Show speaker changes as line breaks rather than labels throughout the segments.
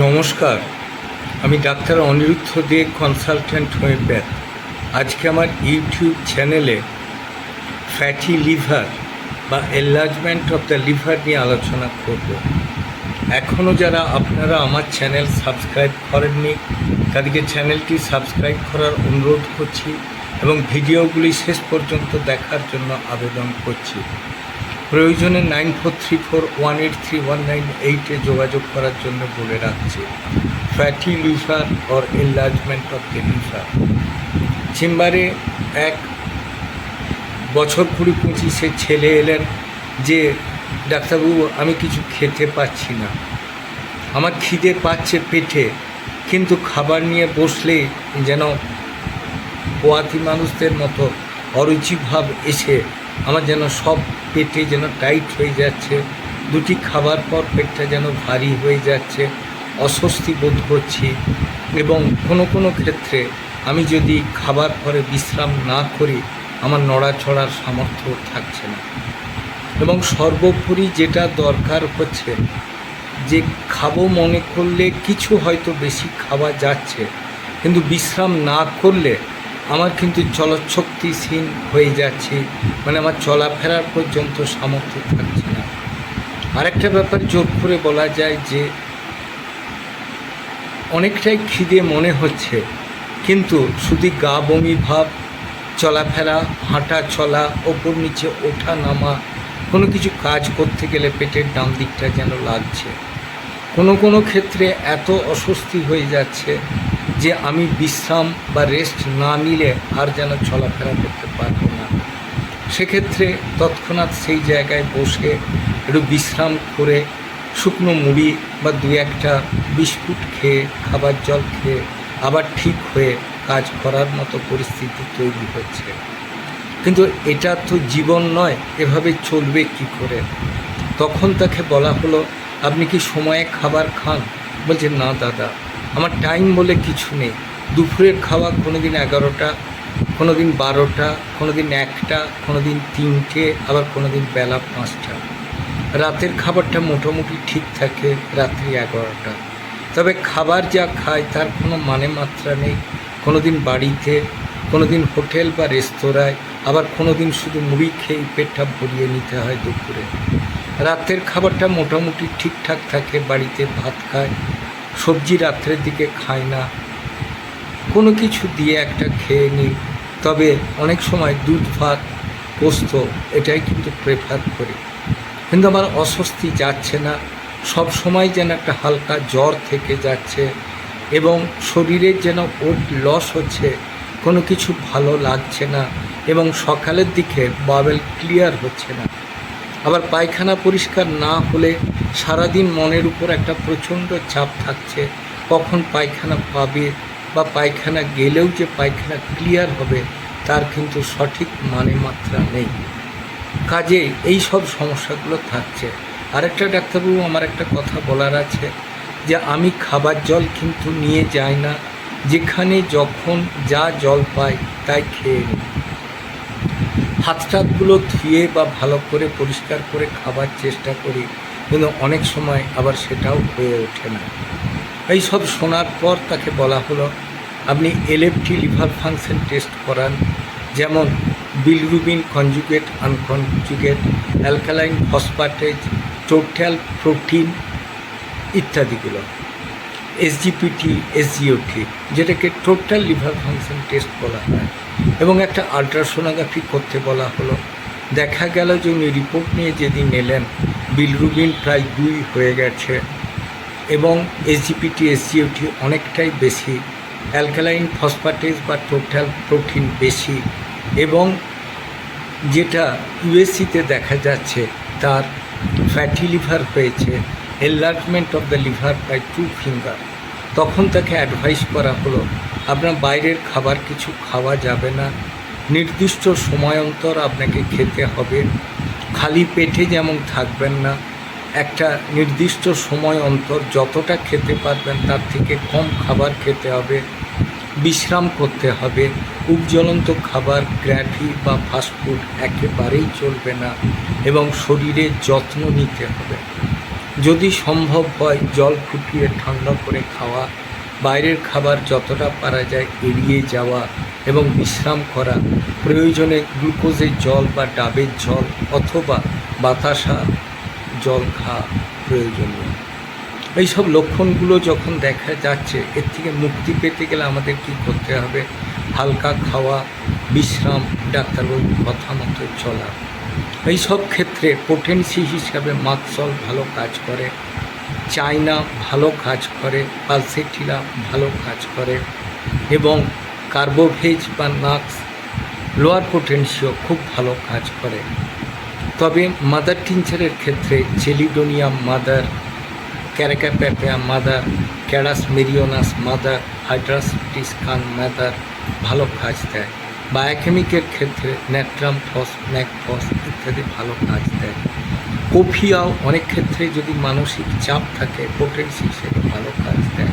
নমস্কার, আমি ডাক্তার অনিরুদ্ধ দে, consultant homeopath. আজকে আমার ইউটিউব চ্যানেলে ফ্যাটি লিভার বা এনলার্জমেন্ট অফ দ্য লিভার নিয়ে আলোচনা করব। এখনও যারা আপনারা আমার চ্যানেল সাবস্ক্রাইব করেননি তাদেরকে চ্যানেলটি সাবস্ক্রাইব করার অনুরোধ করছি এবং ভিডিওগুলি শেষ পর্যন্ত দেখার জন্য আবেদন করছি। প্রয়োজনে 9434183198 যোগাযোগ করার জন্য বলে রাখছি। Fatty liver or enlargement of the liver. চেম্বারে এক বছর 20-25 ছেলে এলেন যে, ডাক্তারবাবু আমি কিছু খেতে পাচ্ছি না, আমার খিদে পাচ্ছে পেটে, কিন্তু খাবার নিয়ে বসলেই যেন পোয়াতি মানুষদের মতো অরুচিভাব এসে আমার যেন সব পেটে যেন টাইট হয়ে যাচ্ছে, দুটি খাবার পর পেটটা যেন ভারী হয়ে যাচ্ছে, অস্বস্তি বোধ করছি এবং কোনো ক্ষেত্রে আমি যদি খাবার পরে বিশ্রাম না করি আমার নড়াচড়ার সামর্থ্য থাকছে না। এবং সর্বোপরি যেটা দরকার হচ্ছে যে খাবো মনে করলে কিছু হয়তো বেশি খাওয়া যাচ্ছে, কিন্তু বিশ্রাম না করলে আমার কিন্তু চলশক্তিহীন হয়ে যাচ্ছে, মানে আমার চলাফেরার পর্যন্ত সামর্থ্য থাকছে না। আরেকটা ব্যাপার জোর করে বলা যায় যে অনেকটাই খিদে মনে হচ্ছে, কিন্তু শুধু গা বমি ভাব, চলাফেরা, হাঁটা চলা, ওপর নিচে ওঠা নামা, কোনো কিছু কাজ করতে গেলে পেটের ডান দিকটা যেন লাগছে। কোনো ক্ষেত্রে এত অস্বস্তি হয়ে যাচ্ছে যে আমি বিশ্রাম বা রেস্ট না নিলে আর যেন চলাফেরা করতে পারবো না। সেক্ষেত্রে তৎক্ষণাৎ সেই জায়গায় বসে একটু বিশ্রাম করে শুকনো মুড়ি বা 2-1টা বিস্কুট খেয়ে, খাবার জল খেয়ে আবার ঠিক হয়ে কাজ করার মতো পরিস্থিতি তৈরি হচ্ছে। কিন্তু এটা তো জীবন নয়, এভাবে চলবে কি করে? তখন তাকে বলা হলো, আপনি কি সময়ে খাবার খান? বলছে, না দাদা, আমার টাইম বলে কিছু নেই। দুপুরের খাওয়া কোনো দিন 11টা, কোনো দিন 12টা, কোনো দিন 1টা, কোনো দিন 3টে, আবার কোনো দিন বেলা 5টা। রাতের খাবারটা মোটামুটি ঠিক থাকে, রাত্রি 11টা। তবে খাবার যা খায় তার কোনো মানে মাত্রা নেই। কোনো দিন বাড়িতে, কোনো দিন হোটেল বা রেস্তোরাঁয়, আবার কোনো দিন শুধু মুড়ি খেয়ে পেটটা ভরিয়ে নিতে হয় দুপুরে। রাতের খাবারটা মোটামুটি ঠিকঠাক থাকে, বাড়িতে ভাত খায়, সবজি রাত্রের দিকে খায় না, কোনো কিছু দিয়ে একটা খেয়ে নিই। তবে অনেক সময় দুধ ভাত, পোস্ত এটাই কিন্তু প্রেফার করি। কিন্তু আমার অস্বস্তি যাচ্ছে না, সব সময় যেন একটা হালকা জ্বর থেকে যাচ্ছে এবং শরীরের যেন ওয়েট লস হচ্ছে, কোনো কিছু ভালো লাগছে না এবং সকালের দিকে বাবেল ক্লিয়ার হচ্ছে না। আবার পায়খানা পরিষ্কার না হলে সারাদিন মনের উপর একটা প্রচণ্ড চাপ থাকছে, কখন পায়খানা পাবে বা পায়খানা গেলেও যে পায়খানা ক্লিয়ার হবে তার কিন্তু সঠিক মানে মাত্রা নেই। কাজে এই সব সমস্যাগুলো থাকছে। আরেকটা ডাক্তারবাবু, আমার একটা কথা বলার আছে যে আমি খাবার জল কিন্তু নিয়ে যাই না, যেখানে যখন যা জল পাই তাই খেয়ে নিই। হাতটাগুলো ধুয়ে বা ভালো করে পরিষ্কার করে খাবার চেষ্টা করি, কিন্তু অনেক সময় আবার সেটাও হয়ে ওঠে না। এই সব শোনার পর তাকে বলা হলো, আপনি এলএফটি লিভার ফাংশন টেস্ট করান, যেমন bilirubin conjugate, unconjugate, alkaline phosphatase, total protein ইত্যাদিগুলো, এসজিপিটি, এসজিওটি, যেটাকে টোটাল লিভার ফাংশন টেস্ট বলা হয়, এবং একটা আলট্রাসোনোগ্রাফি করতে বলা হলো। দেখা গেল যে উনি রিপোর্ট নিয়ে যেদিন এলেন বিলিরুবিন প্রায় 2 হয়ে গেছে এবং এসজিপিটি, এসজিওটি অনেকটাই বেশি, অ্যালকালাইন ফসফেটেজ বা টোটাল প্রোটিন বেশি, এবং যেটা ইউএসসিতে দেখা যাচ্ছে তার ফ্যাটি লিভার হয়েছে, enlargement of the liver by 2 finger. তখন তাকে অ্যাডভাইস করা হলো, আপনার বাইরের খাবার কিছু খাওয়া যাবে না, নির্দিষ্ট সময় অন্তর আপনাকে খেতে হবে, খালি পেটে যেমন থাকবেন না, একটা নির্দিষ্ট সময় অন্তর যতটা খেতে পারবেন তার থেকে কম খাবার খেতে হবে, বিশ্রাম করতে হবে, উপজ্বলন্ত খাবার, গ্র্যাভি বা ফাস্টফুড একেবারেই চলবে না এবং শরীরের যত্ন নিতে হবে। যদি সম্ভব হয় জল ফুটিয়ে ঠান্ডা করে খাওয়া, বাইরের খাবার যতটা পারা যায় এড়িয়ে যাওয়া এবং বিশ্রাম করা, প্রয়োজনে গ্লুকোজের জল বা ডাবের জল অথবা বাতাসা জল খাওয়া প্রয়োজনীয়। এইসব লক্ষণগুলো যখন দেখা যাচ্ছে, এর থেকে মুক্তি পেতে গেলে আমাদের কী করতে হবে? হালকা খাওয়া, বিশ্রাম, ডাক্তারবাবুর কথা মতো চলা। এইসব ক্ষেত্রে পোটেন্সি হিসাবে মাকসল ভালো কাজ করে, চায়না ভালো কাজ করে, পালসেটিলা ভালো কাজ করে এবং কার্বোভেজ বা নাক্স লোয়ার পোটেন্সিও খুব ভালো কাজ করে। তবে মাদার টিনচারের ক্ষেত্রে chelidonium mother, carica papaya mother, carduus marianus mother, hydrastis canadensis mother ভালো কাজ দেয়। বায়োকেমিকের ক্ষেত্রে ন্যাট্রাম ফস, ম্যাকফস ইত্যাদি ভালো কাজ দেয়। কফিয়াও অনেক ক্ষেত্রে যদি মানসিক চাপ থাকে পোটেন্সি হিসেবে ভালো কাজ দেয়।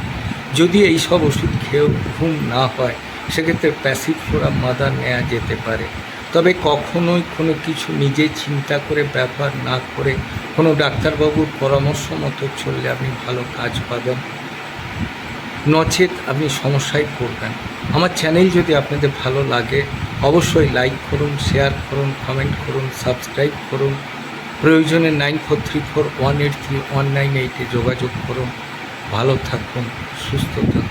যদি এইসব ওষুধ খেয়েও ঘুম না হয় সেক্ষেত্রে প্যাসিফ্লোরা মাদার নেওয়া যেতে পারে। তবে কখনোই কোনো কিছু নিজে চিন্তা করে ব্যবহার না করে কোনো ডাক্তারবাবুর পরামর্শ মতো চললে আপনি ভালো কাজ পাবেন, নচেত আপনি সমস্যায় পড়বেন। আমার চ্যানেল যদি আপনাদের ভালো লাগে অবশ্যই লাইক করুন, শেয়ার করুন, কমেন্ট করুন, সাবস্ক্রাইব করুন। প্রয়োজনে 9434183198 যোগাযোগ করুন। ভালো থাকুন, সুস্থ থাকুন।